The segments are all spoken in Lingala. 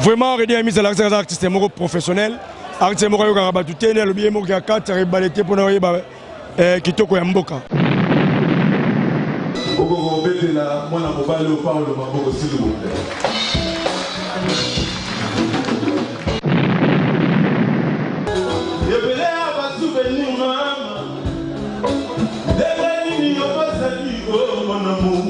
Vraiment, on a mis à l'artiste artiste professionnel. Artiste moko yo kaka batu tene le bien moko ya 4 balete pour na ba kitoko ya mboka. Oko betela mwana mobali o Paulo maboko s'il vous plaît. Yebele aba souvenir mama. Dele ni yo pasali o mon amour.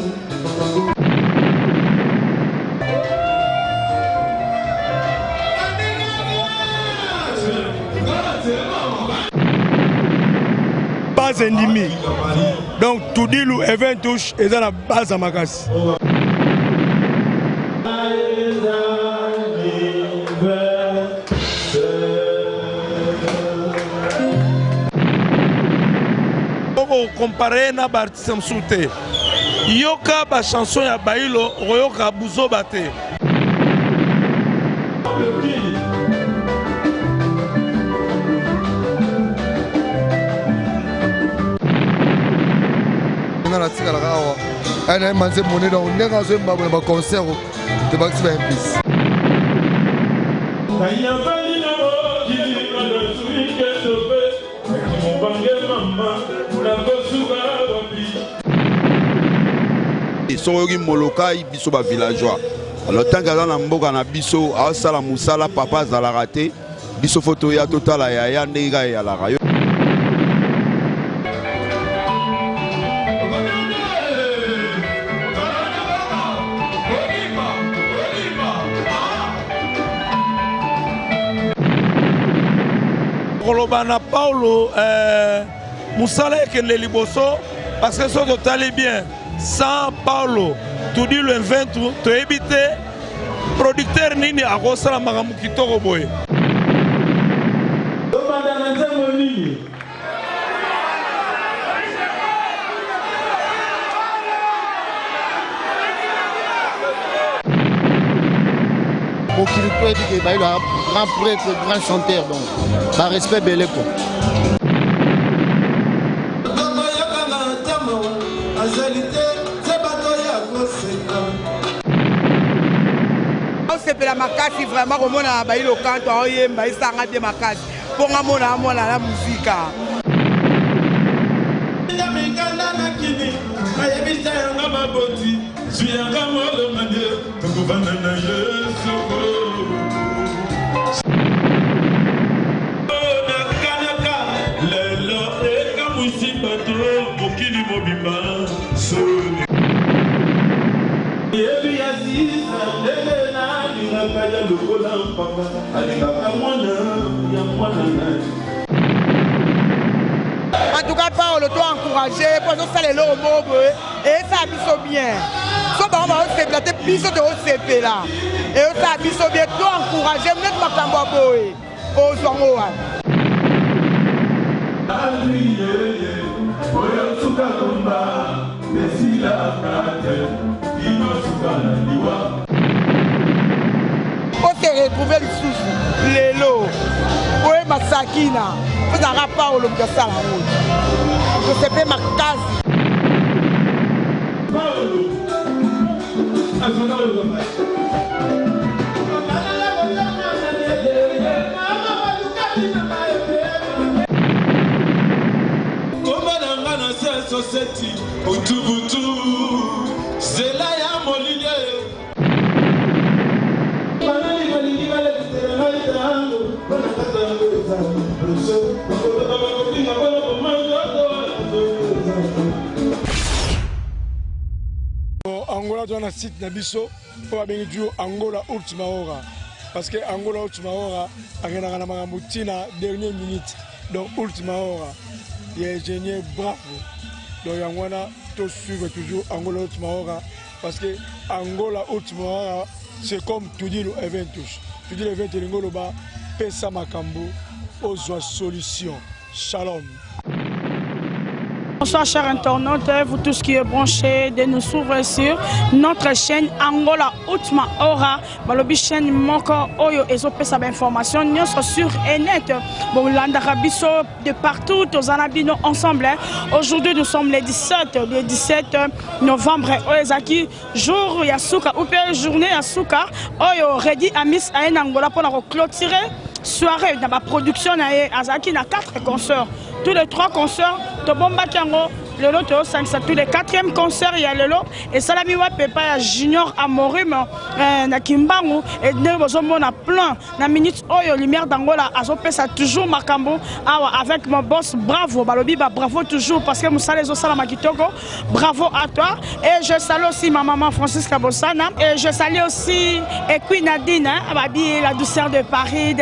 Base endimi. Donc tout dit le event touche et la base à Makas. Comparé na Bartiste Msoute. Yoka ba chanson ya Bailo, Royoka Buzo Bate. La tika la rawa ana manze monné dans nega zo mbabo ba concert de Baxi Bampis soyoki moloka biso ba villageois alors tant que na mboka na biso a sala musala papa za la raté biso photo ya totala ya ndega ya la rayo. Kolobana Paulo Moussala Ekende Liboso parce que ça total bien sans Paulo tout dit le 20 to éviter producteur nini a kosala makambo kitoko boye Pour qu'il peut dire qu'il a un grand prêtre, grand chanteur, donc, par respect belé quoi. C'est la makasi vraiment comme on a baillé le canto, on y est baillé ça a des makasi. Pour moi la musique. En tout cas, Paolo, toi encouragé, pour nous faire les lots et ça a bien. So, on va se plater plus de OCP là. Et ça a bien, toi encouragé, même ma camboboé. Au Zongoa. On s'est retrouvé le sous les lots. Oui, ma sakina. Vous n'avez pas au long de ça la route. Je sais pas ma case. Angola doit un site Nabiso pour bien jouer Angola Ultima Hora parce que Angola Ultima Hora a rien à la moutina dernière minute donc Ultima Hora il est génial bravo donc Angola tout suivre toujours Angola Ultima Hora parce que Angola Ultima Hora c'est comme tout dit le Eventus tout dit le Eventus l'Angoloba pesa makambo aux solution shalom. Bonsoir chers internautes, vous tous qui êtes branchés de nous suivre sur notre chaîne Angola Ultima Hora. Balobi chaîne moko oyo ezopesa ba information nyonso sur net. Bon landaka biso de partout aux anabino ensemble. Aujourd'hui nous sommes le 17 novembre oezaki jour yasuka ou bien journée yasuka oyo ready à Miss en Angola pour clôturer soirée dans ma production azaki na 4 concerts. Tous les 3 concerts, Tobomba Kiango, le lot 5, tous les 4e concerts, il y a le lot. Et Salamiwa Pepa, Junior Amorim, na Kimbangu, et Nebozombo na plein, na minute Oyo, Lumière d'Angola, Azopé, ça toujours Makambo, avec mon boss, bravo, Balobi, bravo toujours, parce que Moussa Salama Kitoko, bravo à toi. Et je salue aussi ma maman Francisca Bossana, et je salue aussi Ekwi Nadine, la douceur de Paris,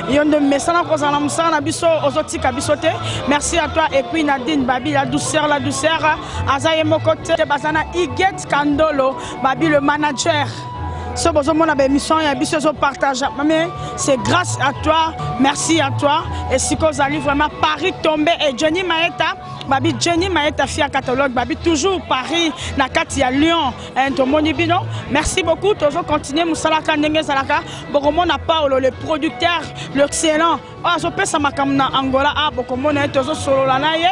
il y a de messages qu'on a Moussa Nabiso, Ozotika. Merci à toi et puis Nadine Babi, la douceur Azaye Mokote Bazana Iget Kandolo Babi le manager. Ce besoin mon émission et biso partage. Mais c'est grâce à toi, merci à toi et si qu'on allait vraiment Paris tombé et Jenny Maeta Babi Jenny Maeta fille catalogue Babi toujours Paris na Katia Lyon Monibino. Merci beaucoup toujours continuer Moussalaka Ndenge Salaka Bokomona Paolo le producteur l'excellent je peux ça makamna Angola Bokomona toujours solo la naie.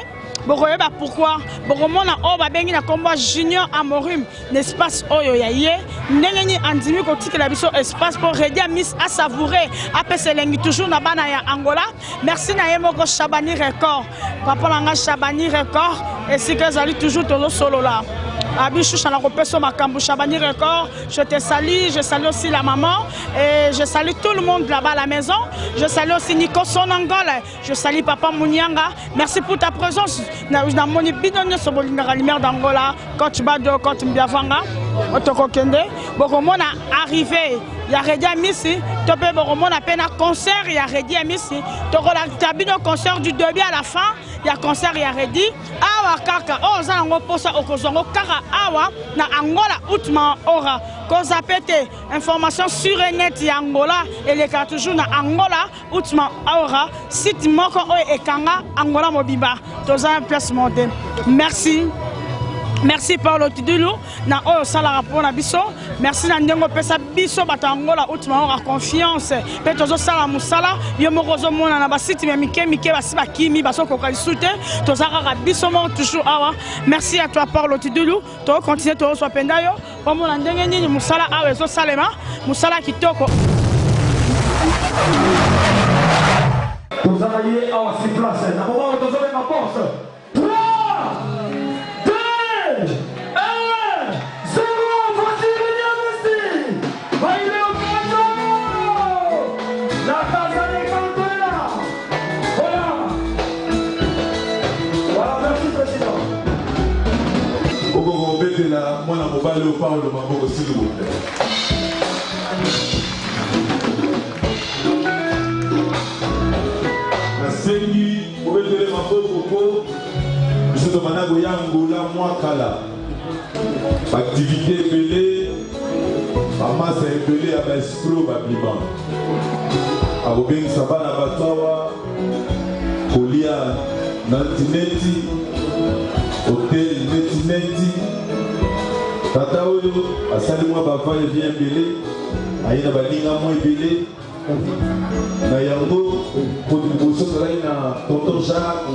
Pourquoi Bokomona Babengi na combat Junior Amorim l'espace Oyo Yaye Nengeni Andimi Kotiki la biso espace pour aider Miss à savourer après Selengi toujours na bana ya Angola. Merci na Yemoko Chabani Record Papa Langa Chabani Record et si que Zali toujours solo là. Abichou Chanakopeso Makambu Chabani Record, je te salue, je salue aussi la maman et je salue tout le monde là-bas à la maison. Je salue aussi Nico Sonangol, je salue Papa Mounianga. Merci pour ta présence. Dans mon bidonne sur la lumière d'Angola, Coach Bado, Coach Mbiavanga, Otoko Kende. Bokomon a arrivé, il y a Redi Amissi, Topé Bokomon a peine à concert, il y a Redi Amissi. Tokola Tabino concert du début à la fin. Il y a concert, il y a Redi. Awa Kaka, Ozango Posa Okozongo Kara Awa, na Angola Ultima Hora. Koza Pete, information sur net y Angola, et les cas toujours na Angola Ultima Hora, site Moko Oe Ekanga, Angola Mobiba. Tozan place monté. Merci. Merci Paulo Tidulu, na Oyo Sala pour na biso. Merci na Ndengo Pesa biso batangola Ultima Hora confiance. Petozo Sala Musala, Yomorozo Mona na basiti mike basi bakimi baso kokali soute. Tozara biso mo toujours awa. Merci à toi Paulo Tidulu. To continuer to so penda yo. Pomo na ndenge nini Musala awa zo salema. Musala kitoko. Tozara ye awa si place. Na moment tozo na porte. Moi, je vais aller parler de ma boue, s'il vous plaît. La Sengi, vous pouvez donner ma boue, je suis demandé à Goyangola, moi, Kala. Activité belée, maman s'est belée à l'escroc, à Biban. À Bobeng Sabana Batawa, Kolia, Nantineti, Hôtel Netineti. Tata oyo asali mwa bava bien belé ayina balinga mwa belé na yango contribution tozali na tonton Jacques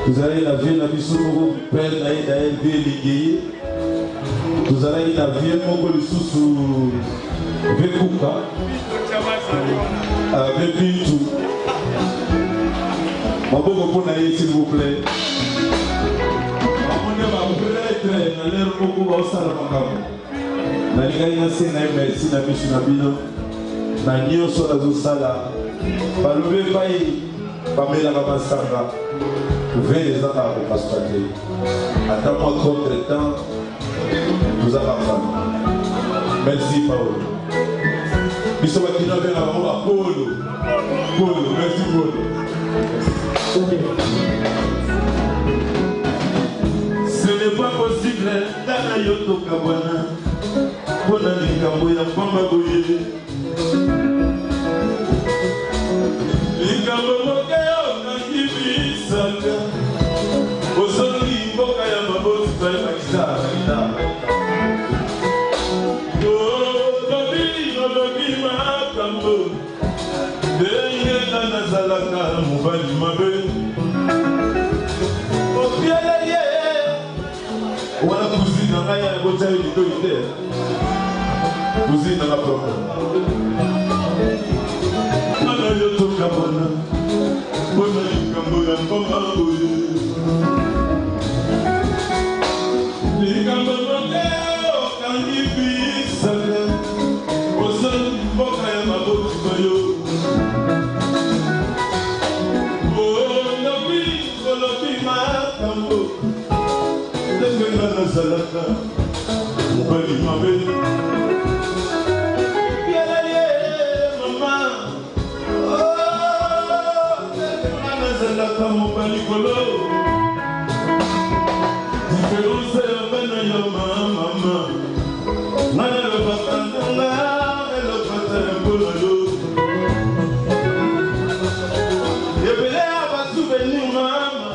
tozali na vie na biso moko père na ye na ye vie elingi tozalaki na vie moko lisusu vekuka vepintu maboko mpo na ye s'il vous plaît. Na lero moko baosala makambo nalingai nase na ye merci na biso na bino na nyonso nazosala balobi epai bamelaka masanga vere eza kaka kopasuka te ata mwa contre temps toza bafami merci Paolo biso bakino abenga bango bapolo polo merci Polo. Ce n'est pas possible, Dana Yoto Kabana, Bona Likamboya Pamba Boye. Likambo Mokeo Nangibi Saka, mobali mabe opialaye wana cousine na ngai ya botali litoi te cousine nanga propre ana yo tokabona bona likambo ya mbonga oye likambo moke okangi bisaka osali mboka ya mabotima yo olobi makambo ndenge nga nazalaka mobali mabe pialaye mama ndenge nga nazalaka mobali kolo diference ya bana yo mama nga nalobaka nanga elobata ya mpona yo ebele ya basouvenir mama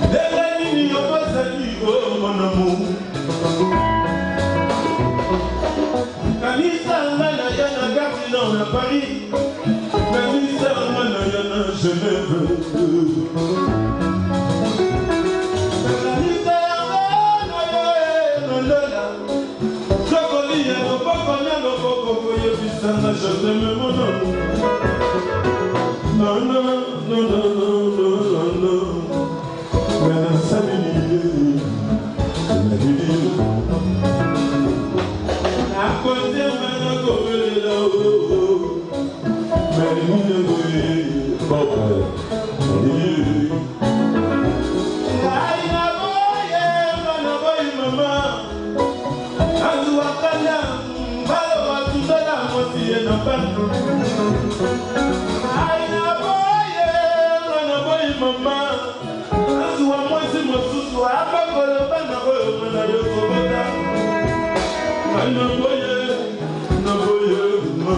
ndenge nini yo bazali o mon amour kanisa nga na ya na gare nord na Paris kanisa nga na ya na Genève kanisa yanga na yo nondola sokolia loboko na loboko koyebisanga je t'aime mon amour non non non non non non mais na sabili na bili na kote mana kobelela o mais ni ngoye papa ai na boye mama azuwa kana mbalo watundala motie na bandu ai na boye mama azuwa mwezi mosusu abakolo bana koyo mwana yo kobeta na boye mama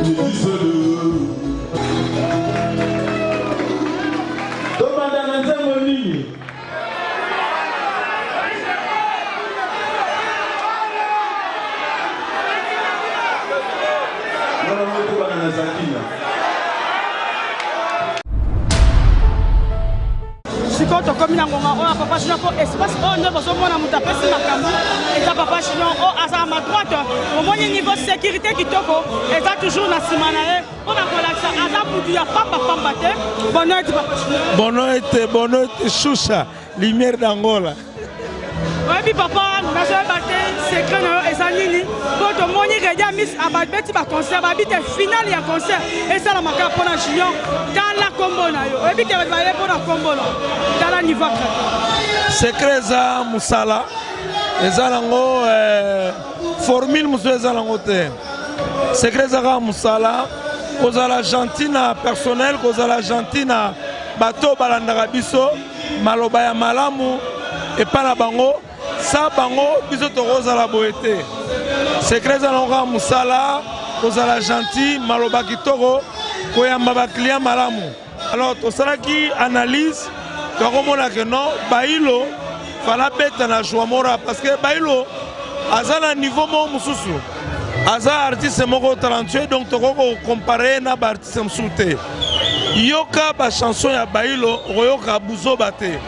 nisolo tobanda na nzembo nini sikoyo tokomi na ngonga oyo papa chino mpo espace oyo nde bozomona moto apesi makambo eza papa chino oyo azala ma droite omoni niveau sécurité kitoko eza toujours na nsima na ye mpo na kolakisa aza mutu ya pambapamba te bono ete papa chino bono ete shusha lumière d'Angola oyebi papa nazoyeba te secret na yo eza nini mpo tomoni redia mis ababeti baconcert babi te finale ya concert esalamaka mpo na junior tala kombo na yo oyebi te baye mpo na kombo na tala niveau ya secret eza mosala eza nango formule mosusu eza nango te secret eza kaka mosala kozala gentil na personnel kozala gentil na bato balandaka biso maloba ya malamu epai na bango sa bango biso tokozala boye te secret eza nango kaka mosala kozala gentil maloba kitoko koyamba baclient malamu alors tosalaki analyse tokomona ke non Bailo fala beta na joie mora parce que Bailo aza na niveau moko mosusu aza artiste moko talentueux donc tokoko compare na baartiste mosusu te yoka bachanson ya Bailo okoyoka buzoba te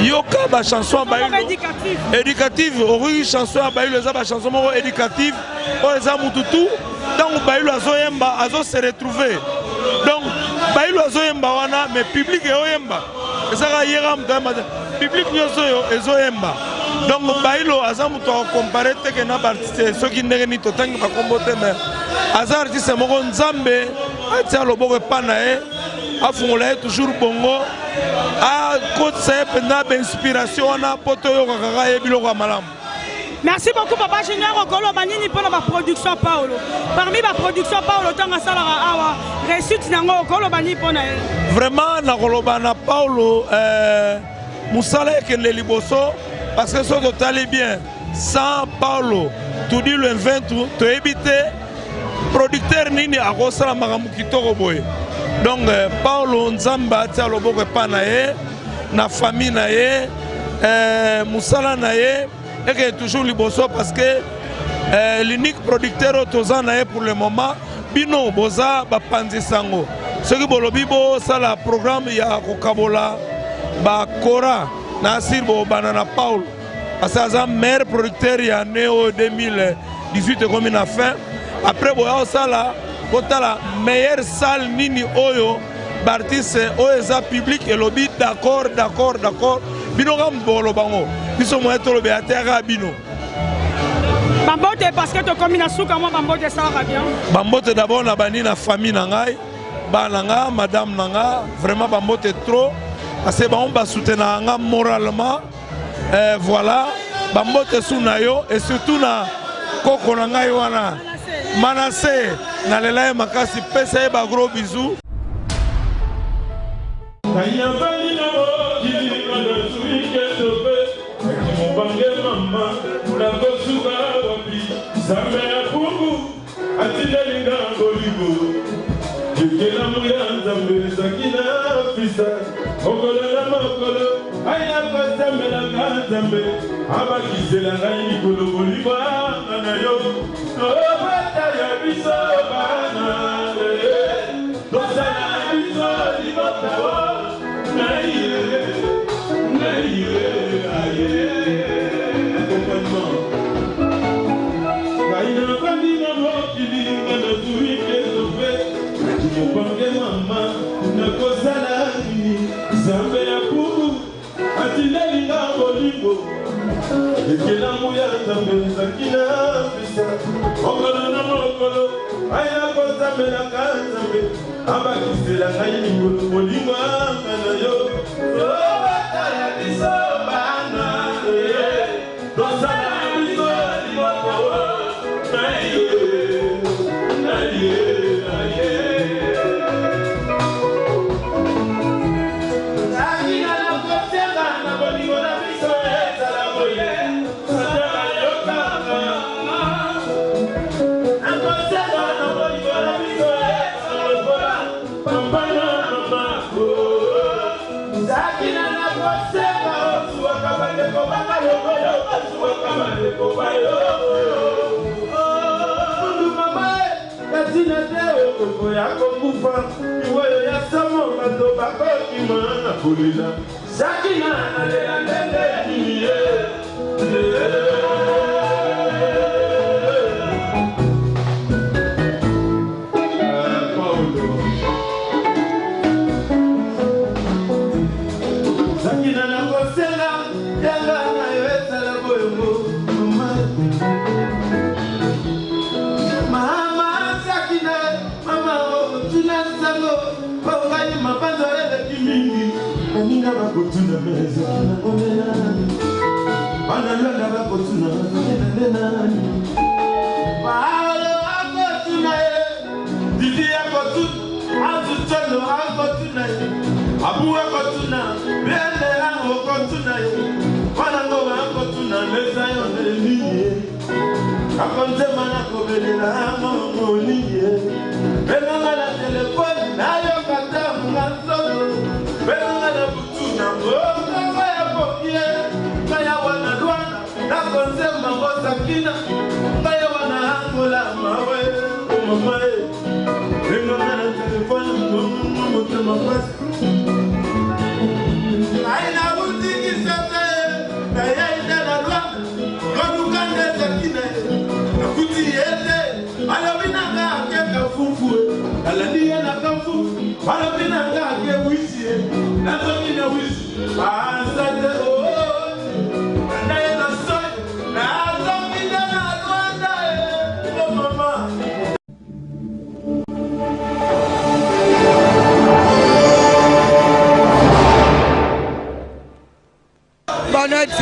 yoka bachanson ya Bailo éducative okoki chanson ya Bailo eza bachanson moko éducative oyo eza mututu ntango Bailo azoyemba azose retrouver donc Bailo azoyemba wana mais public eoyemba ezaka yeka moto ayemba te public nyonso oyo ezoyemba donc Bailo aza moto akompare teke na baartiste soki ndenge nini totangi bakombo te mais aza artiste moko nzambe atia loboko epai na ye afungola ye toujours bongo akotisa ye mpenza bainspiration wana mpo toyokaka kaka ye biloko ya malamu. Merci beaucoup Papa Junior okolo banini pour la production Paolo. Parmi la production Paolo tanga salara awa réussite nango okolo bani pona. Vraiment na koloba na Paolo musala ekende liboso parce que so totali bien sans Paolo tout dit le 20 to éviter producteur nini akosala makambo kitoko boye. Donc Paolo Nzamba tia loboko pana ye na famille na ye musala na ye et toujours liboso parce que l'unique producteur autozan pour le moment bino boza bapanzisango soki bolobi bosala programme ya kokabola bakora na asir bobana na Paul parce que aza meilleur producteur ya année 2018 komi na fin après boya osala kotala meilleure salle nini oyo bartiste oyo eza public elobi d'accord bino ka mbolo bango biso moye tolobe ateka bino Bambote parce que tu commis na souka moi Bambote ça va bien. Bambote d'abord na bani na famille na ngai, ba na nga madame na nga, vraiment Bambote trop parce que on va soutenir nga moralement. Voilà, Bambote sou na yo et surtout na koko na ngai wana. Manassé na lela makasi pesa ba gros bisous.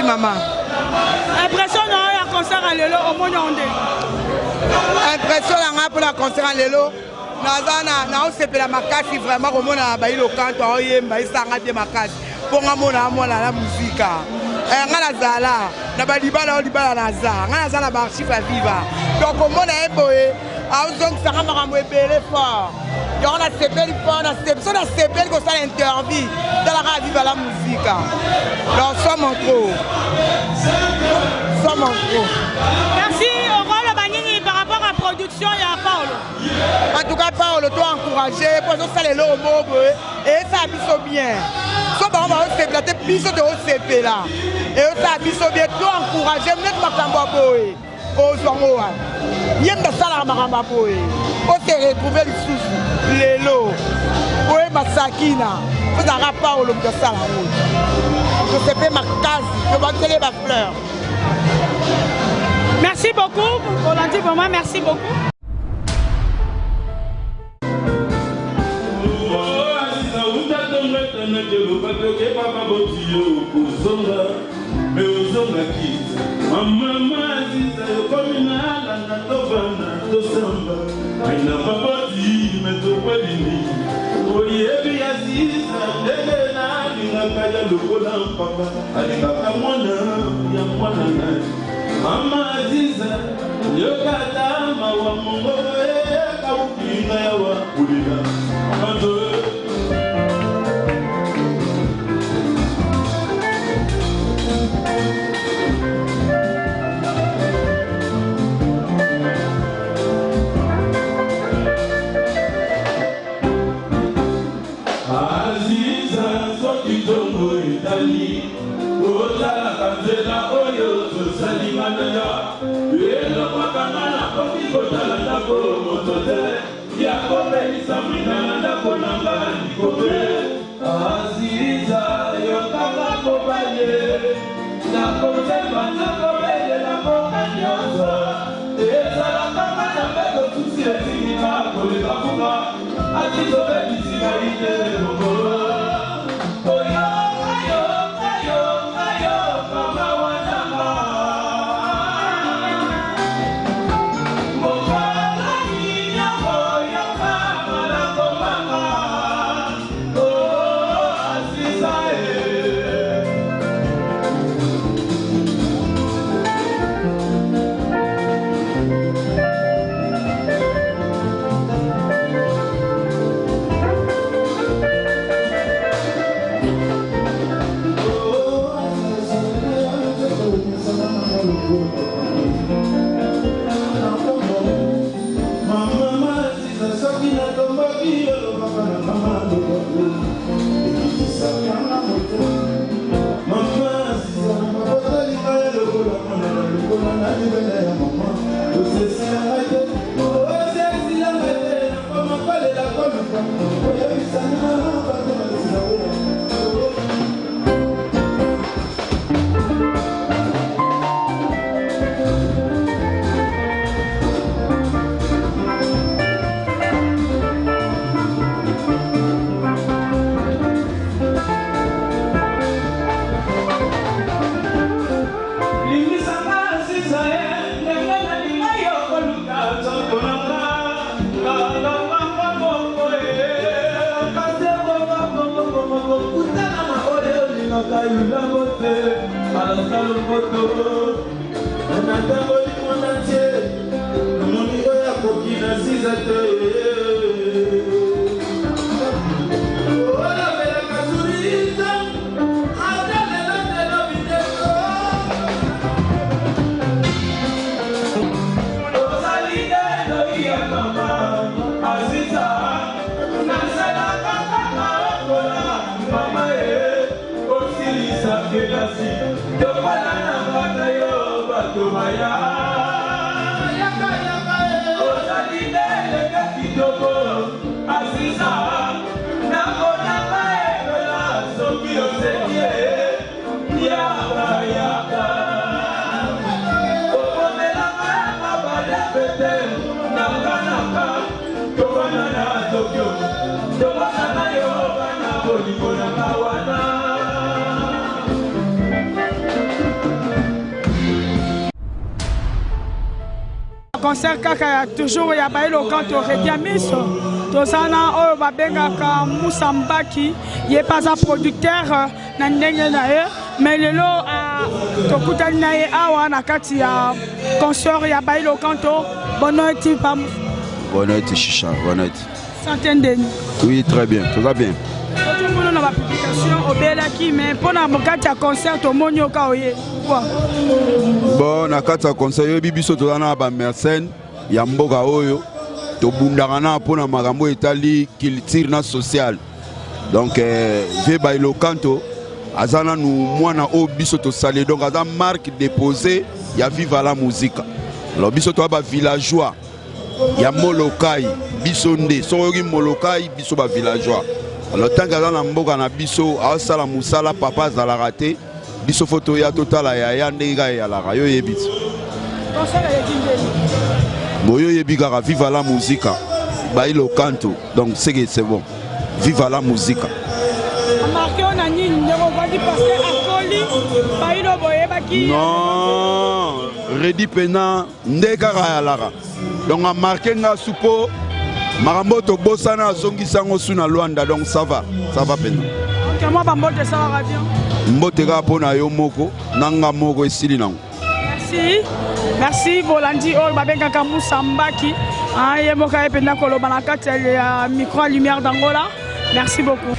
Maman. Impression à concert à Lelo au monde ondé. Impression pour la concert à Lelo. Nazana na osepe la makasi vraiment au monde à bailo canto oyemba isanga de makasi. Pour ngamona mona la musique. Ngala zala na balibala libala naza. Ngala zala ba archive à viva. Donc au monde a boé a donc ça va m'embêter fort. Il y a un CPL fort, un CPL qui a interview dans la radio à la musique. Donc sommes en trop. Merci au rôle Banini par rapport à la production et à Paul. En tout cas, Paolo, toi encouragé, pour ça les lots et ça biso bien. So ba on va se plater biso de OCP là. Et ça biso bien, toi encouragé, net makamba boy. O zongo wa. Yemba sala makamba boy. On se retrouver les lots. Ouais, Masakina. Vous avez Paolo de ça la route. Je sais pas ma case, je vais tirer ma fleur. Merci beaucoup, Volandi, pour moi, merci beaucoup. Mama Aziza, yokata mawa mongo kaukinga yawa kulila amato. Aziza soki tongo itali, ola kanzela oyo. Salimana, yelo makamana koki kotala ndako motote ya kobe isamina ndako nanga nikobe Aziza yokaka kobaye ndako temba ndako bele la boka nyonso ezala kama na mbeko tusi etingika koleka fuka Azizo bebisika ite mokolo Concert kaka toujours ya bailo kanto rediamiso tozana oyo babengaka Moussa Mbaki ye pas un producteur na ndenge na ye mais lelo tokutani na ye awa na kati ya concert ya bailo kanto bonoti pam bonoti chicha bonoti centaine de oui très bien tout va bien on a publication obelaki mais pona mokati ya concert omoni oka oye bon na kati ya concert yo bibiso tozana ba mercène ya mboka oyo tobundakana mpona makambo etali culture na social. Donc ve bailo kanto azana nu mwana o biso to salé donc aza marque déposée ya viva la musique. Alors biso to ba villageois ya Molokai biso nde soki Molokai biso ba villageois. Alors tant que na mboka na biso asala musala papa za la raté biso photo ya totala ya ndega ya la rayo yebit. Boyo yebika ka viva la musique bailo kanto donc c'est bon. Viva la musique. Non, Redi Pena, Ndekara Lara. Donc a marqué nga supo, Maramboto Bossana Zongi Sango Suna Luanda, donc ça va Pena. Comment Bambote ça va bien? Mbotega Pona Yomoko, Nanga Moko et Silinang. Merci Bolandi Ol Babenga Kamu Sambaki. Yemoka et Pena Kolobanaka, micro lumière d'Angola. Merci beaucoup.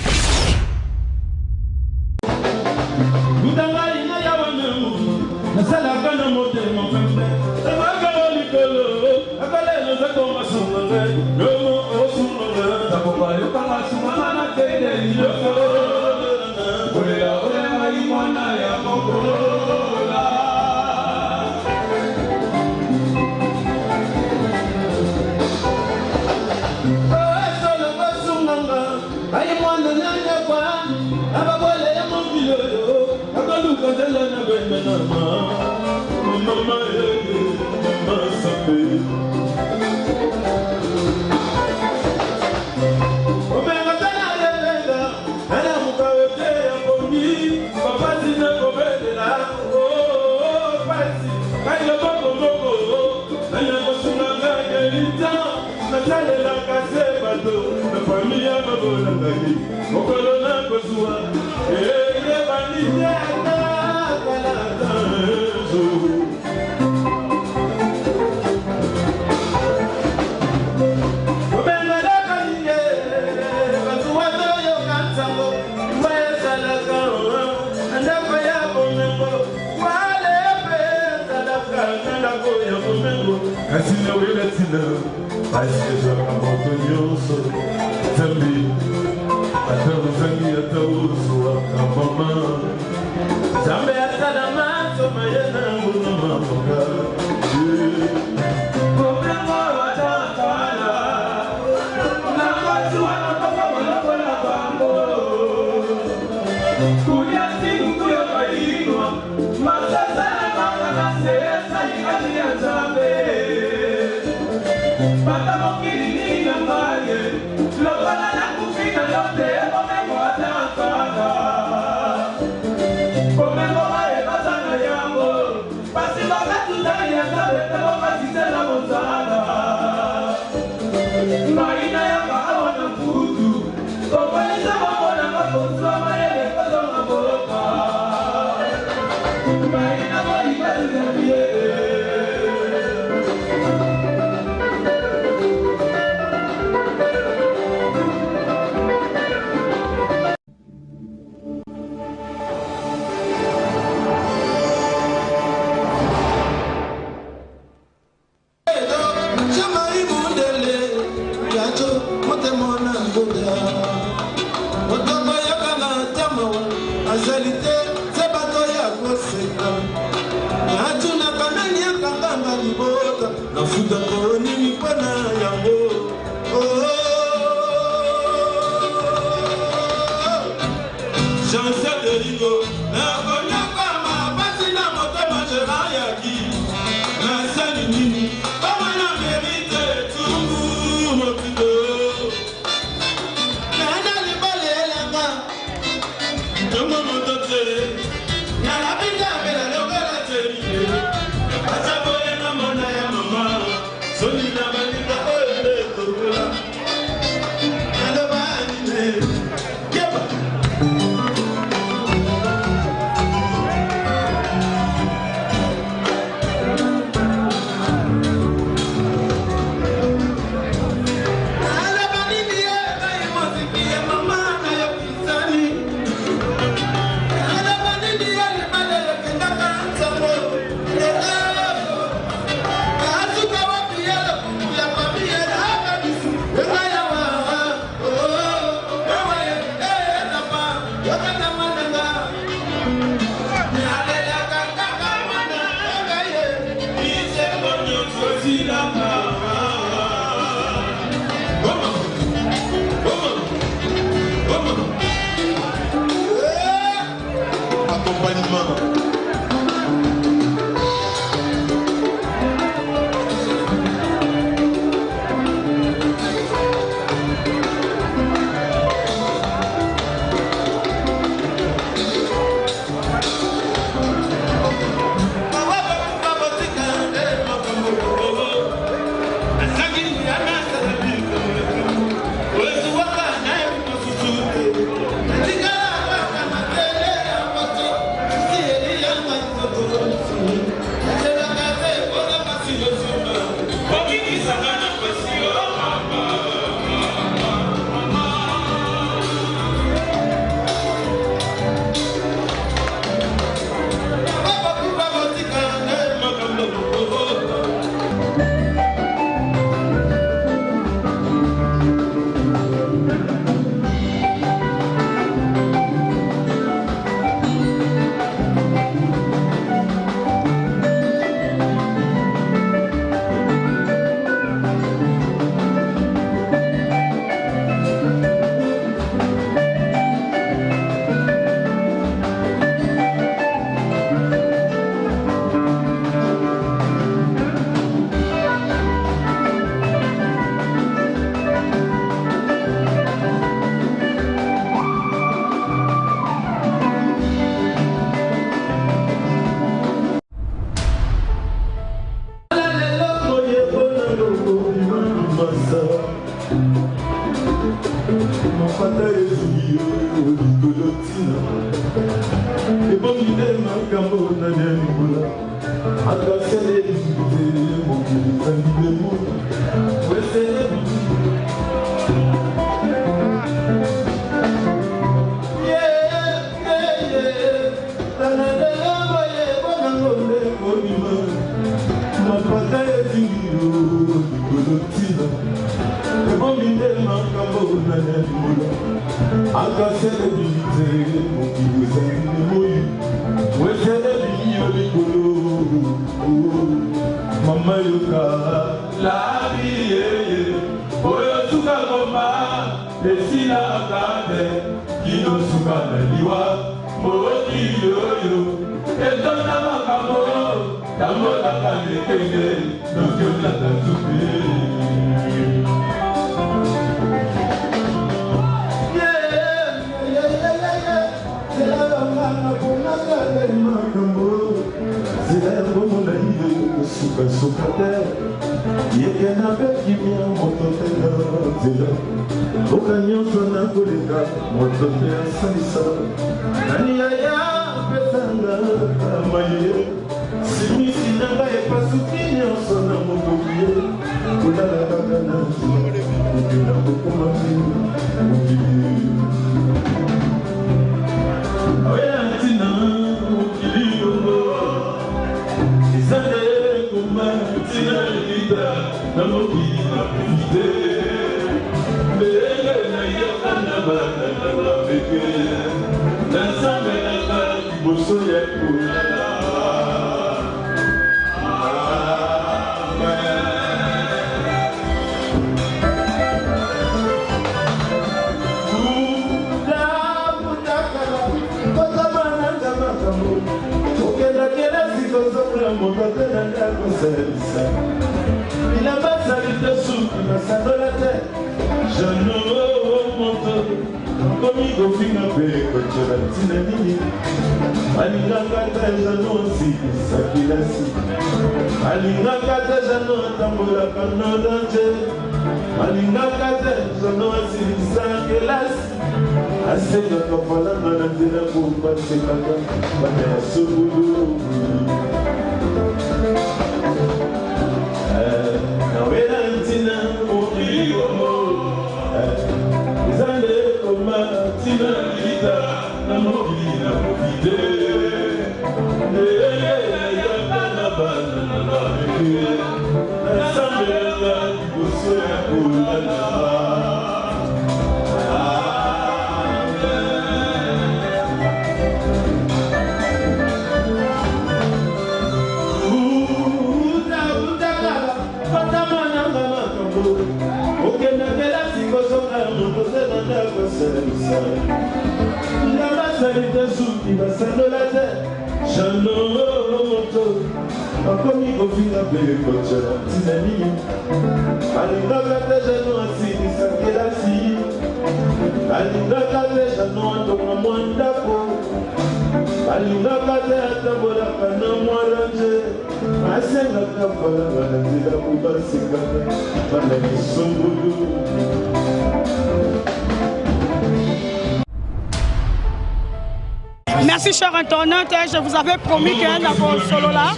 Merci chers internautes, je vous avais promis qu'un d'abord solo là,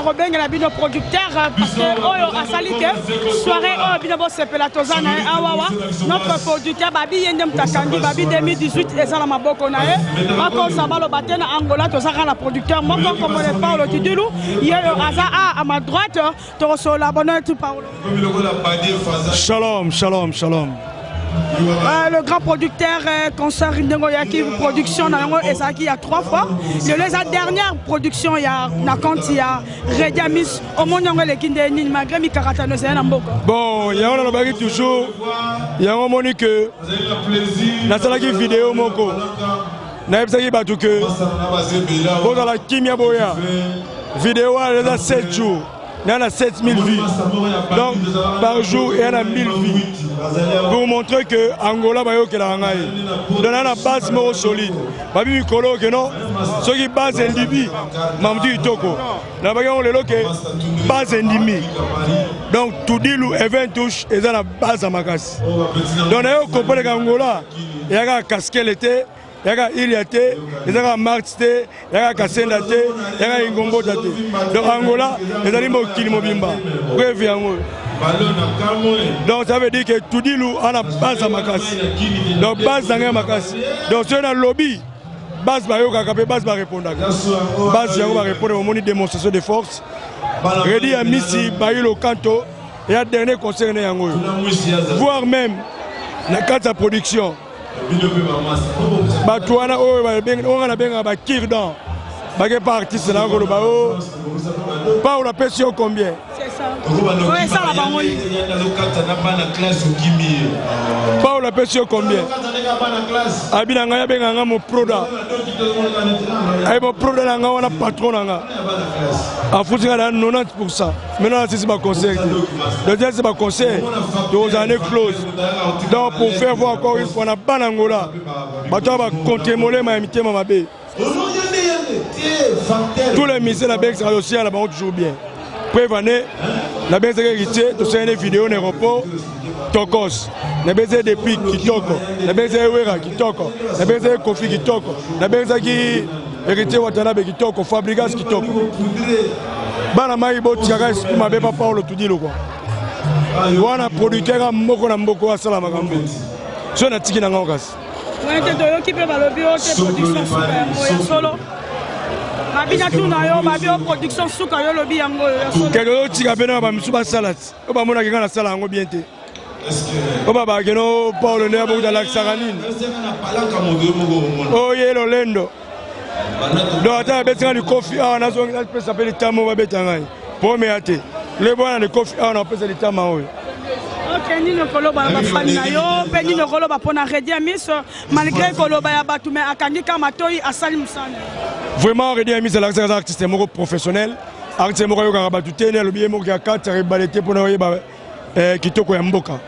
Robin et la bino producteur parce que Oyo a sali que soirée Oyo bino sepela tozana awawa notre producteur Babi Yendem Takandi Babi 2018 et ça la maboko na e mako sabalo batena Angola tozaka la producteur moko comme on parle Tidulu yeyo aza à ma droite to la bonne tu Paulo. Shalom, shalom, shalom. Le grand producteur concert Ndengo Yaki production et ça qui a 3 fois. La dernière production il y a Nakant il y a Rediamis au monde le kinde ni malgré mi karatano c'est un mboko. Bon, il y a on a toujours il y a un moment que na sala ki vidéo moko. Na ebsaki batu que bon dans la kimia boya. Vidéo elle a 7 jours. Il y en a 7000 vues. Donc, par jour, il y en a 1000 vues. pour montrer que Angola va y avoir une base solide. Babi Mikolo que non, ceux qui basent un dibi, Mamdi Itoko. La bagarre on le loque base un dibi. Donc tout dit le event touche et ça la base à Makas. Donc on comprend que Angola, il y a un casquet l'été. Il y a Iliate, il y a Marx, il y a Kassenda, il y a Ingombo. Donc Angola, il y a Kilmobimba. Donc ça veut dire que tout dit nous on a base à Makassi. Donc base à Makassi. Donc si on a un lobby, base va répondre. Base va répondre au moment de démonstration de force. Redi à Missi, Baïlo Kanto, et à dernier concerné en voire même la carte de production. Batouana on a bien un kirdan. Bagé par artiste là pas la pression combien? C'est ça. Ouais, ça la bangolie. Pas la pression combien? Abina ngaya benga mon proda. Ay mon proda nga wana patron nga. En foutu nga 90%. Maintenant c'est pas conseil. Le deuxième c'est pas conseil. 2 années closes. Donc pour faire voir encore une fois na Banangola. Bato va contre-moler ma imité ma bé. Tous les ministères de la BEX aussi à la banque toujours bien. Preuve année, la BEX est héritier, tout ça des vidéos en aéroport, Tokos. La BEX est des pics qui toko. La BEX est Wera qui toko. La BEX est Kofi qui toko. La BEX est héritier Watanabe qui toko. Fabrigas qui toko. Bana Maïbo Tiagas, pour ma bépa Paolo tout dit le quoi. Wana producteur à Moko na Moko à Salamagambe. Je n'ai tiki n'angas. Ouais, tu dois occuper le bureau de production super solo. Mabina tuna yo babio production suka yo lobi yango yo. Kelo tika bena ba misuba salad. O ba mona kanga sala yango bien te. O ba ba keno Paulo ne abu dala saranine. O yelo lendo. Do ata betinga di coffee na zo ngi pesa s'appelle tamo ba betanga. Po me ate. Le bona de coffee na pesa di tama o. Ok, ni no koloba ba fana yo, pe ni no koloba pona redia miso malgré koloba ya batu mais akangi kama toyi asali musana. Vraiment, Redia Mis, c'est un artiste professionnel. Artiste qui a battu le bien qui a 4 balletés pour nous qui toko Mboka.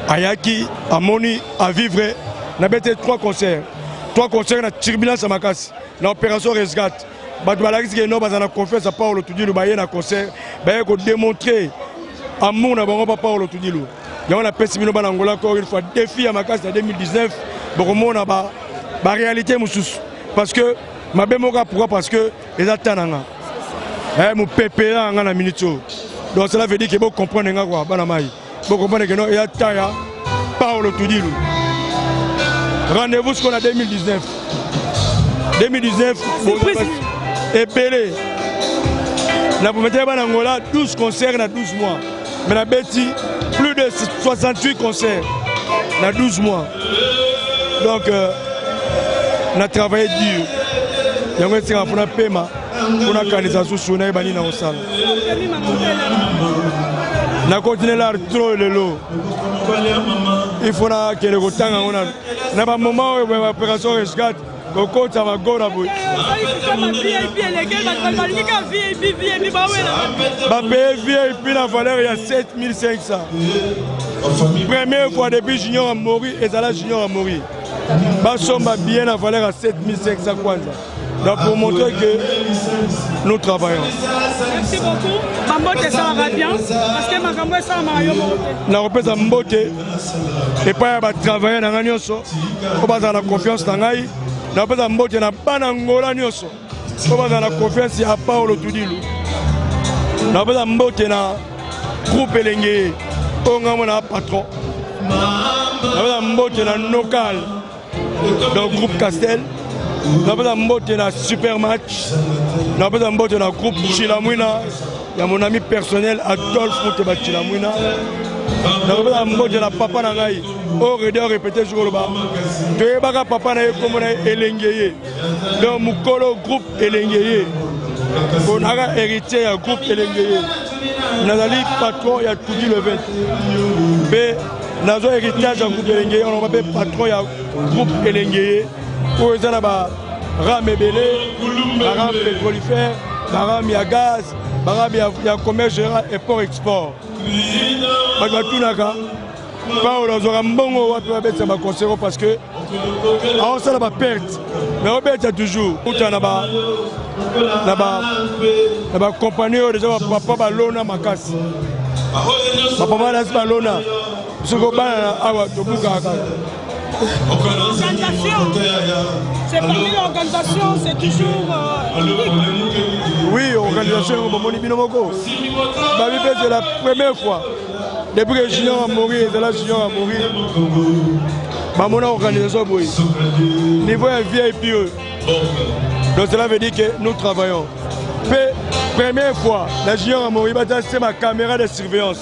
Ayaki, Amoni, à vivre. On a fait 3 concerts. 3 concerts na turbulence à Makassi. L'opération resgate. Batoubalaki qui est non, on a confiance à Paolo tout dit le baye na concert. Baye ko démontrer amour na bango papa Paolo tout dit le. Et on a pessimino banangola encore une fois défi à Makassi en 2019. Bon on a ba réalité mususu parce que ma bémoka pourquoi parce que les attendants mon pépé là en minute donc cela veut dire que vous comprenez quoi banamai vous comprenez que non il y a taya Paolo tout dit rendez-vous ce qu'on a 2019 et belé la pour mettre banangola 12 concerts dans 12 mois mais la bêtise plus de 68 concerts dans 12 mois donc on a travaillé dur. Il y a un peu de paiement pour la canalisation sur la banine au sol. On a continué l'art trop le lot. Il faut que le temps on a un moment où l'opération rescate. Coco, ça va go là-bas. VIP, la valeur il y a 7500. Première fois depuis Junior a mourir et Zala Junior a mourir. Basomba bien la valeur à 7500 kwanza. Donc pour montrer que nous travaillons. Merci beaucoup. Mambote ça va bien parce que Makambo ça va. La repèse à Mbote et pas à travailler dans l'annonce. On va dans la confiance dans l'ai. La repèse à Mbote na Banangola nyonso. On va dans la confiance à Paolo Tudilu. La repèse à Mbote na groupe Elenge. On a mon patron. La repèse à Mbote na local. Dans le groupe Castel. Nous avons un super match. Nous avons un groupe Chilamouina. Il y a mon ami personnel Adolphe Mouteba Chilamouina. Nous avons un papa Nangaï. Oh, répété sur le bas. Tu es papa Nangaï comme Elengeye. Donc, Moukolo groupe Elengeye. On a hérité du groupe Elengeye. Nous avons patron, il y a tout dit le 20. Mais nous avons héritage du groupe Elengeye. On a patron, il y a groupe Elengeye. Pour les ram ébélé, ram pétrolifère, ram il y a gaz, ram il y a commerce général et port-export. Paolo azwaka mbongo wapi babetisa baconseil parce que aosala baperte mais obeta toujours kuta na bacompagnie oyo deja bapapa balona makasi bapapa balasi balona soki obana awa tobukaka kaka. Organisation, c'est parmi l'organisation, c'est toujours oui, organisation, c'est la première fois. Depuis que Junior a mouru, Junior a mouru. Mon organisation, niveau VIP. Donc cela veut dire que nous travaillons. Première fois, la Junior a mouru, c'est ma caméra de surveillance.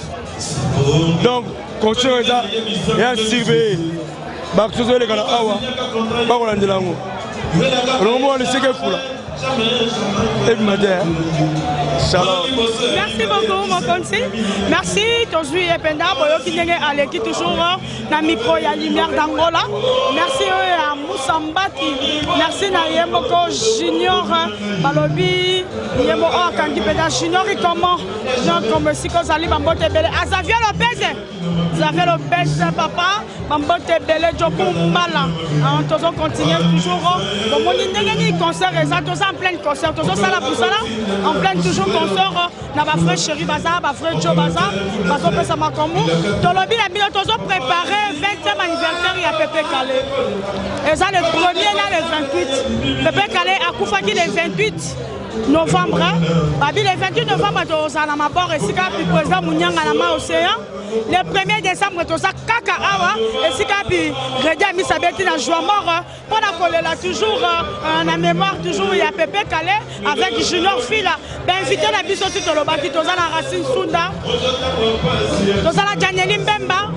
Donc, construire ça et à surveiller. Merci beaucoup, mon conseil. Merci, Tozui et Penda, qui est allé toujours dans le micro et la lumière d'Angola. Merci à Moussambati. Merci à Yemboko Junior, Balobi, Yemboko Kandi Penda Junior, comment comme si qu'on s'allie, Bambote Bele. À Xavier Lopez, papa, Bambote Bele, Djokou Mbala. Nous continuons toujours. Comme on dit, concert, en plein concert, en plein toujours concert, na ba frère chéri baza, ba frère Joe baza, bazo pesa makomu. Tolobi la bino tozo préparé 20e anniversaire ya Pépé Calé. Et ça le premier là le 28. Pépé Calé a koufaki le 28 novembre. Babi le 28 novembre toza na mabord et sika pi président Munyanga na ma océan. Le 1er décembre toza kaka awa et sika pi Redia Misabeti na joie mort pour la coller là toujours en mémoire toujours il y a Pépé Calé avec Junior Fila. Ben invité la biso tolobaki toza na Racine Sunda. Toza la Danieli Mbemba.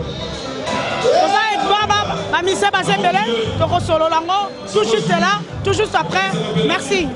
Toza Edouard Bamise Basembele, Toko Solo Lango, tout juste là, tout juste après. Merci.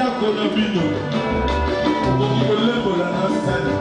ndako na bino okoki kolembola na sani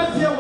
Let's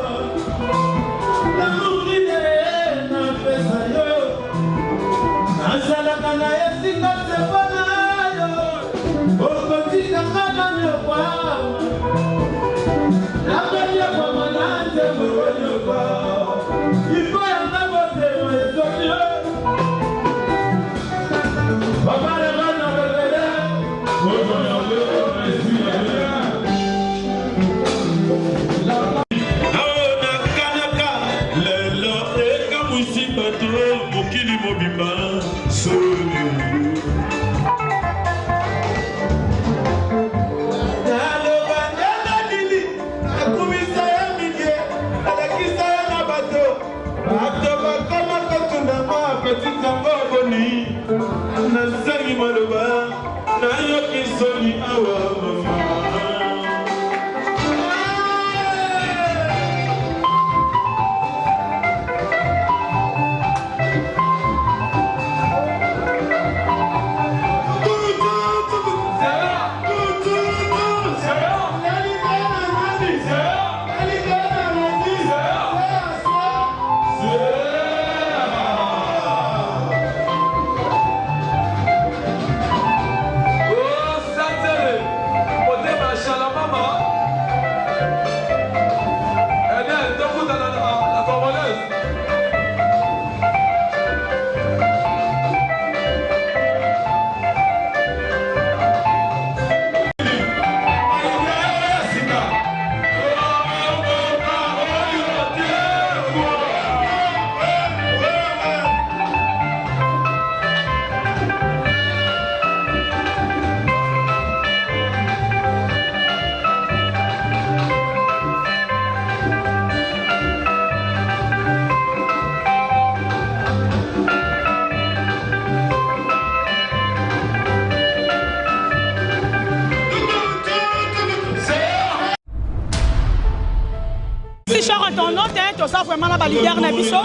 merci cher internaute to ça vraiment la leader na biso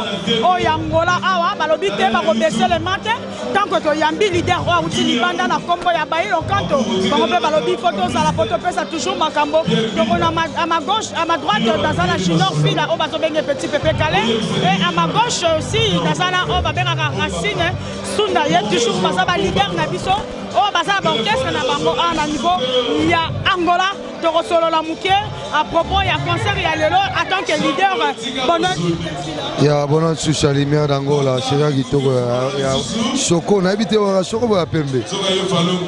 o yangola awa balobi te ba ko baisser les mains tant que to yambi leader o uti libanda na kombo ya bailo kanto bango pe balobi photo za la photo pesa toujours makambo donc on a à ma gauche à ma droite dans la junior fille là o bato benge petit pépé calé et à ma gauche aussi dans la o ba benga racine sunda ye toujours basa ba leader na biso o basa ba orchestre na bango na niveau ya Angola de Rosolo la Mouké à propos il y a concert il y a lelo en tant que leader il y a bonne sur lumière d'Angola chéri Kitoko ya Choco na habité wa Choco ya Pembe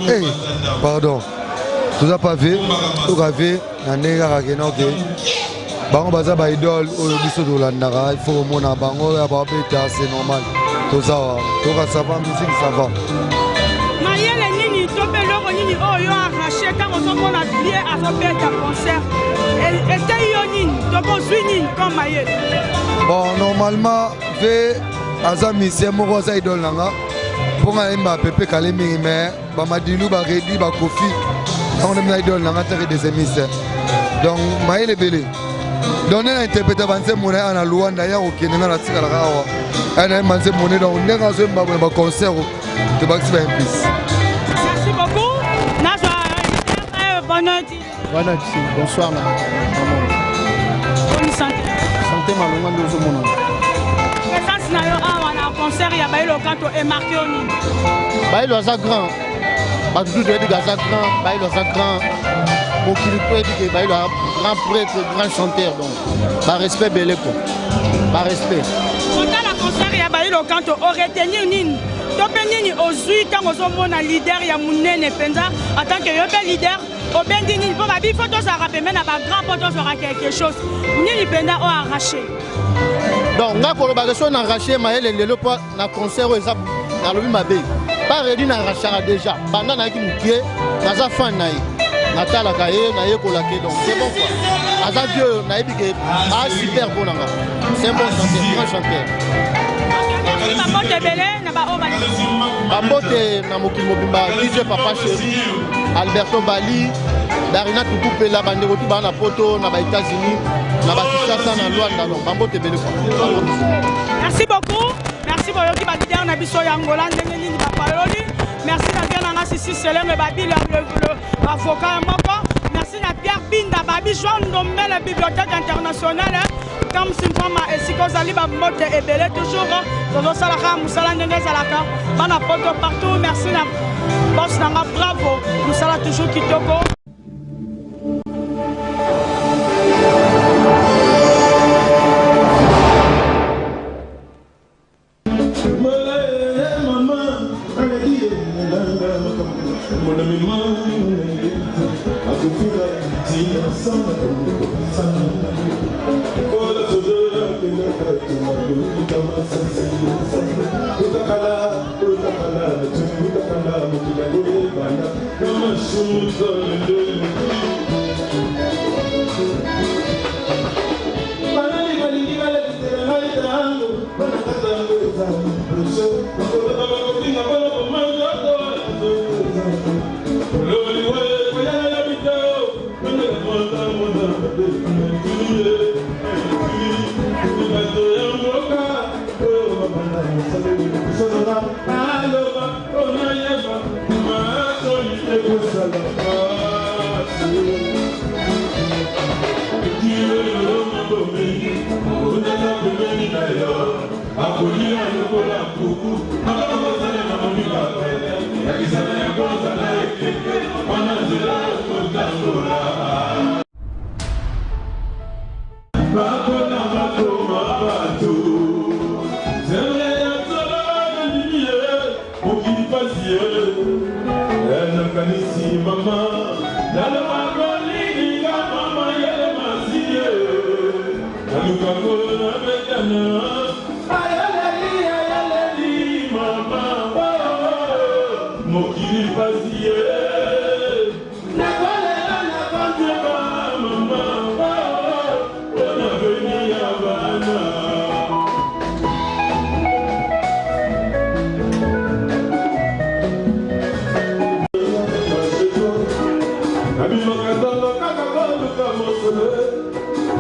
hey pardon tout ça pas vu tout gravé na nega ka kenoke bango baza ba idole o biso do landara il faut mona bango ya ba beta c'est normal tout ça tout ça va musique ça va nini oyo arraché quand on s'en a bien à faire un concert et t'es donc on suit nini comme maïe bon normalement ve azami c'est mon rosa idole nanga pour nga mba pepe kalemi mais ba madilu ba redi ba kofi on aime idole nanga tere des émissaires donc maïe le belé donner l'interpréter vanze mona ana Luanda ya okenenga na tika la rawa ana manze mona donc ndenga zo mba ba concert te ba tsiba implis. Merci beaucoup. Bonsoir. Bonne santé. Santé, ma présence na yo awa na concert ya bailo kanto et marqué au nini. Bailo za grand. Ba tout de za grand, bailo za grand. Mon kilipo dit que bailo grand prêtre, grand chanteur donc. Par respect belé quoi. Par respect. Quand la concert ya bailo kanto o retenir nini. Topendini ozui quand ozomona leader ya munene penza en tant que yo leader au bendini pour ma vie photo ça rappelle même ba grand photo sera quelque chose ni penda o arraché donc nga ko ba so na arraché maele lelo po na concert o ezap na lobi mabe pas ready na arracher déjà banda na ki mukie na za fan na natala kaye na ye ko la ke donc c'est bon quoi aza vieux na ebike a super bon nga c'est bon chanteur grand chanteur Bambote na mokili mobimba DJ Papa Chéri Alberto Bali Darina Tukupe la bande retour na poto na ba États-Unis na ba Kinshasa na Luanda donc Bambote bele quoi. Merci beaucoup. Merci pour yo ki ba leader na biso ya Angola ndenge nini ba paroli. Merci na bien na sisi selenge ba bi le avocat moko. Merci na Pierre Binda ba bi Jean Ndombe la bibliothèque internationale. Comme si et si vous allez et belé toujours dans salaka musala ndenge zalaka bana poto partout merci na boss nanga bravo musala toujours kitoko.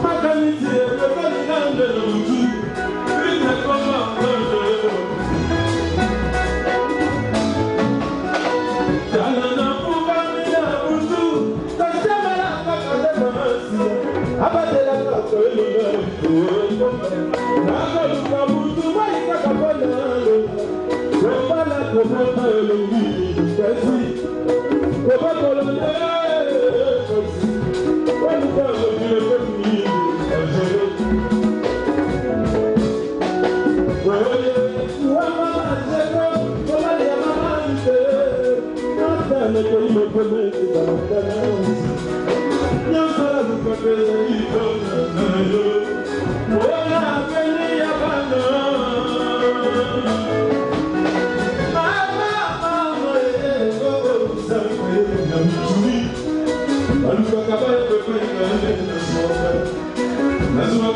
Makaniti Let's go!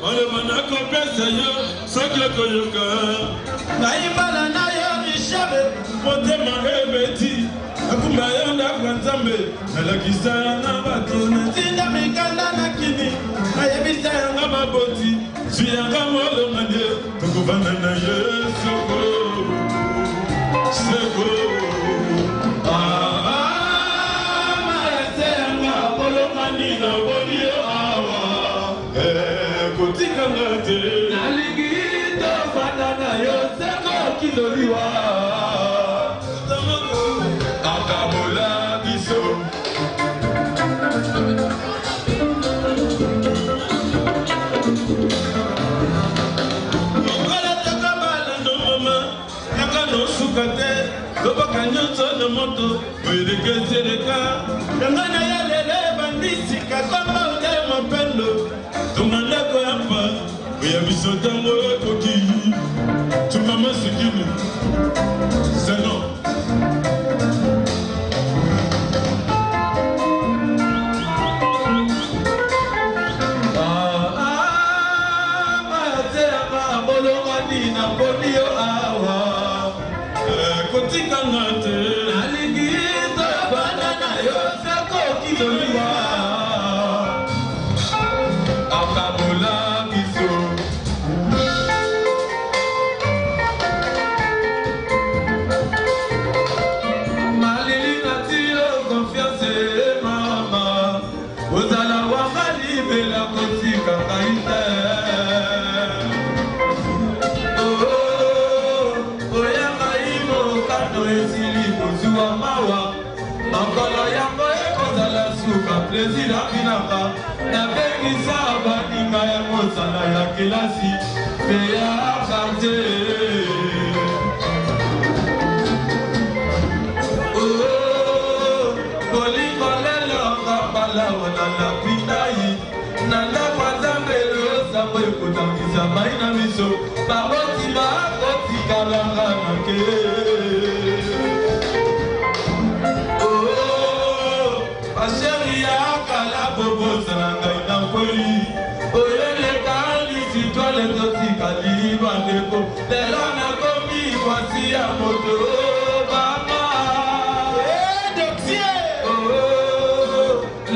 olebana kopesa yo soki okoyoka nayibala na yo rishabe motema ebeti akumba yo ndako ya nzambe nalakisa yanga bato natinda mikanda na kini nayebisa yanga maboti zwi yanga molonganie tokobanda na ye soko seko mayese yanga molongani na bolio awa kotikanga te nalingi tofanda na yo seko kiloliwa akabola biso okola tokabala no mama yaka nosuka te lobaka nyonso na moto oelekezeleka yanga na ya lele bandisika kamba ute mapendo tongandako ya mpa oya biso ntango ekoki tumama sikini seno na bolio awa kotikanga te nalingi tobanda na yo seko kiloliwa akabola biso malili nati yo confiance mama ozala wakali bela kotikanga ite makolo yango ekozala suka plaisir abinaka nabengisa baninga ya mosala ya kelasi mpe ya karte kolingo lelonga balawa na lapindai na ndako azambelo sango ekotangisa mai na miso baboti bakotikalanga na ke Asheri ya kala bobo sananga ina kweli oyeleka lisi twale totika libandeko lelo na komi kwasi ya moto baba doxie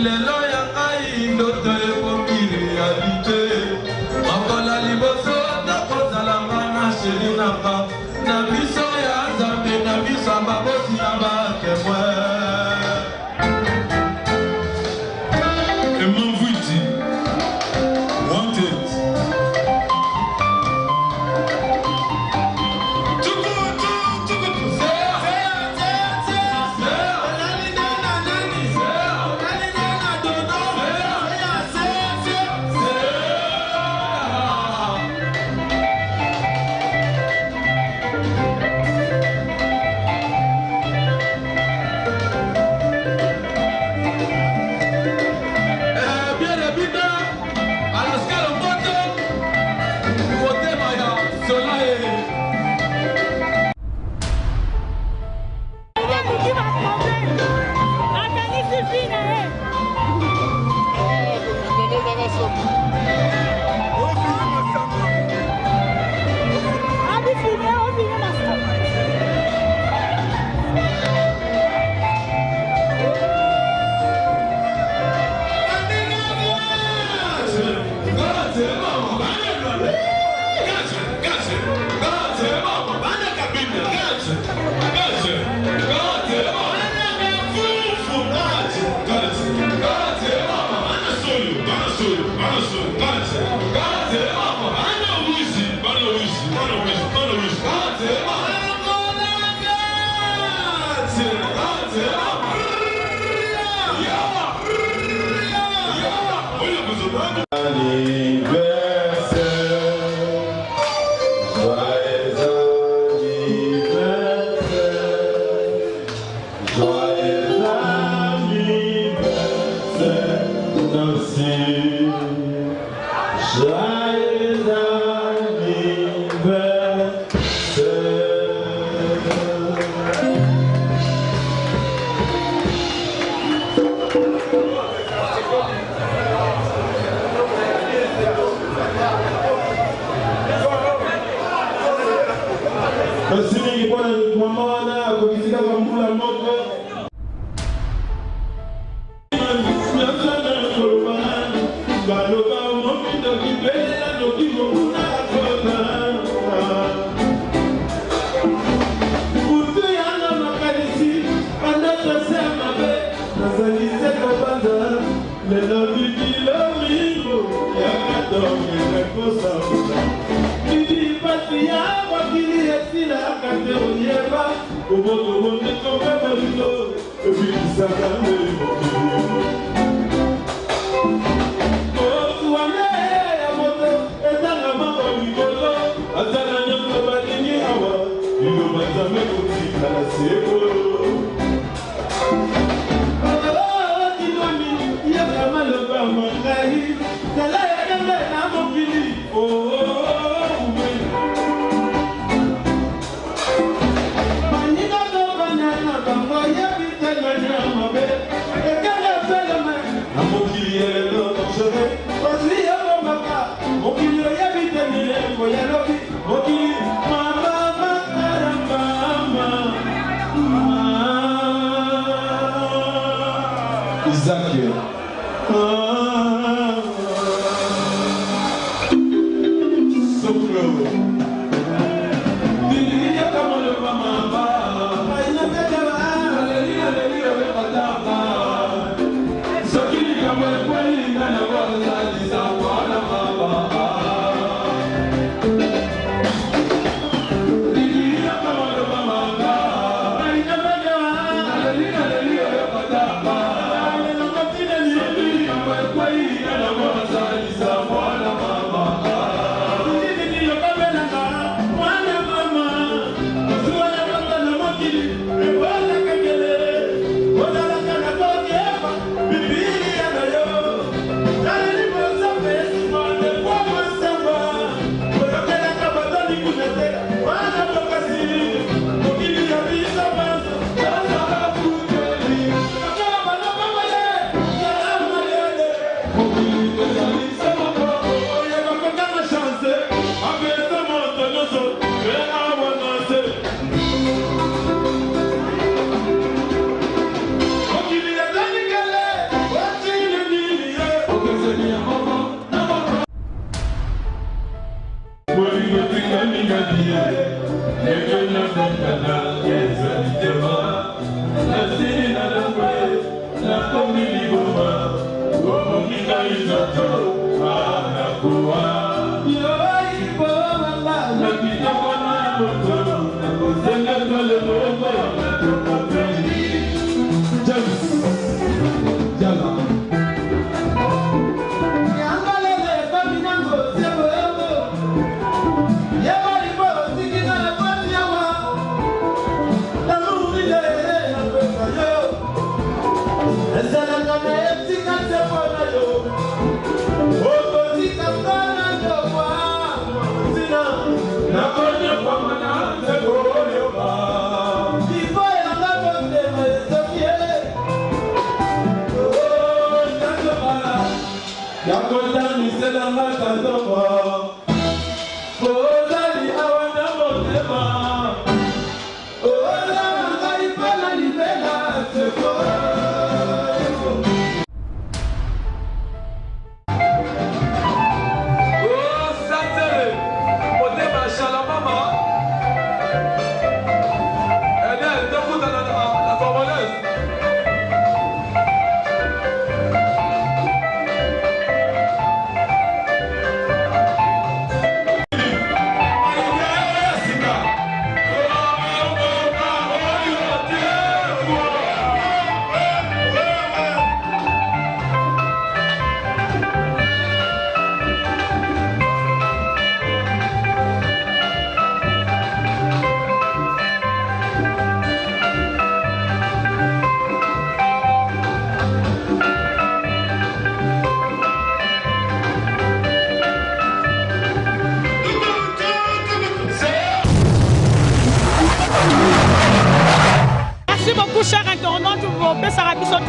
lelo ya ngai ndoto ekomi realite makola liboso takozalanga na sheri nanga na biso ya nzambe na biso babosi na batemoin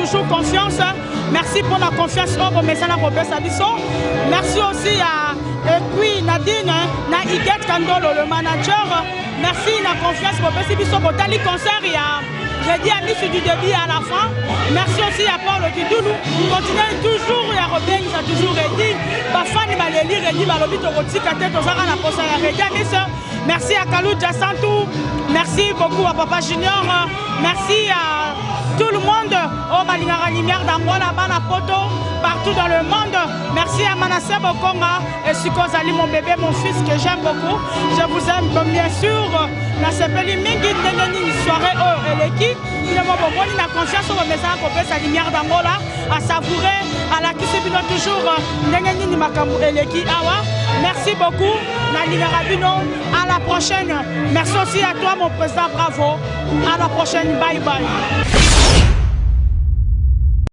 Toujours confiance. Merci pour la confiance. Merci aussi à Nadine, Iguette Kandolo, le manager. Merci la confiance pour le concert. Rédi a mis du début à la fin. Merci aussi à Paul Kidoulou. Continuez toujours à Robin, ça a toujours Rédi. Bafani Maléli, Rédi, Balobi, Toroti, Kate, Tozara, la poste à Rédi. Merci à Kalou Jassantou. Merci beaucoup à Papa Junior. Merci à tout le monde. Oh, Balingara Lumière d'Angola, Bana Poto, partout dans le monde. Merci à Manassé Bokonga et Sukozali, mon bébé, mon fils que j'aime beaucoup. Je vous aime comme bien sûr. La sepeli mingi une soirée eleki. Il m'a bon la conscience au message pour sa lumière d'Angola à savourer à la qui se toujours n'engeni makambu eleki awa. Merci beaucoup Nalina Rabino. À la prochaine. Merci aussi à toi mon président, bravo. À la prochaine, bye bye.